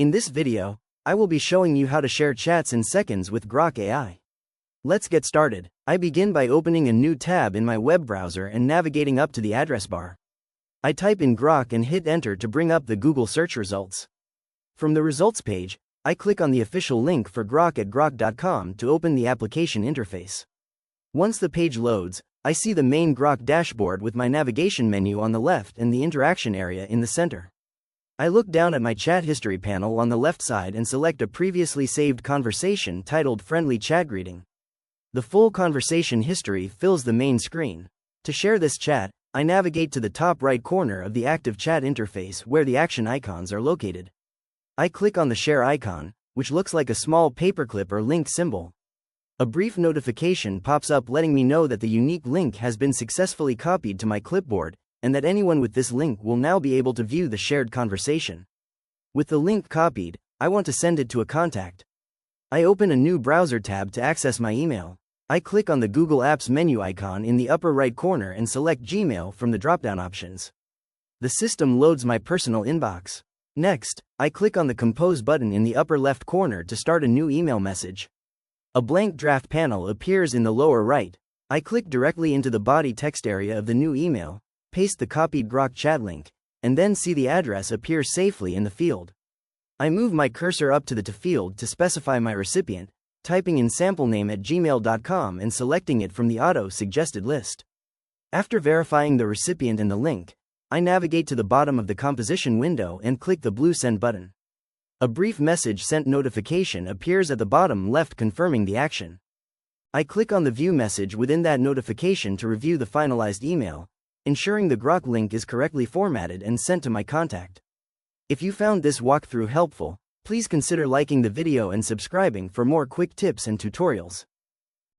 In this video, I will be showing you how to share chats in seconds with Grok AI. Let's get started. I begin by opening a new tab in my web browser and navigating up to the address bar. I type in Grok and hit enter to bring up the Google search results. From the results page, I click on the official link for Grok at grok.com to open the application interface. Once the page loads, I see the main Grok dashboard with my navigation menu on the left and the interaction area in the center. I look down at my chat history panel on the left side and select a previously saved conversation titled Friendly Chat Greeting. The full conversation history fills the main screen. To share this chat, I navigate to the top right corner of the active chat interface where the action icons are located. I click on the share icon, which looks like a small paperclip or link symbol. A brief notification pops up letting me know that the unique link has been successfully copied to my clipboard, and that anyone with this link will now be able to view the shared conversation. With the link copied, I want to send it to a contact. I open a new browser tab to access my email. I click on the Google Apps menu icon in the upper right corner and select Gmail from the drop-down options. The system loads my personal inbox. Next, I click on the Compose button in the upper left corner to start a new email message. A blank draft panel appears in the lower right. I click directly into the body text area of the new email, paste the copied Grok chat link, and then see the address appear safely in the field. I move my cursor up to the To field to specify my recipient, typing in samplename@gmail.com and selecting it from the auto-suggested list. After verifying the recipient and the link, I navigate to the bottom of the composition window and click the blue Send button. A brief message sent notification appears at the bottom left confirming the action. I click on the view message within that notification to review the finalized email, ensuring the Grok link is correctly formatted and sent to my contact. If you found this walkthrough helpful, please consider liking the video and subscribing for more quick tips and tutorials.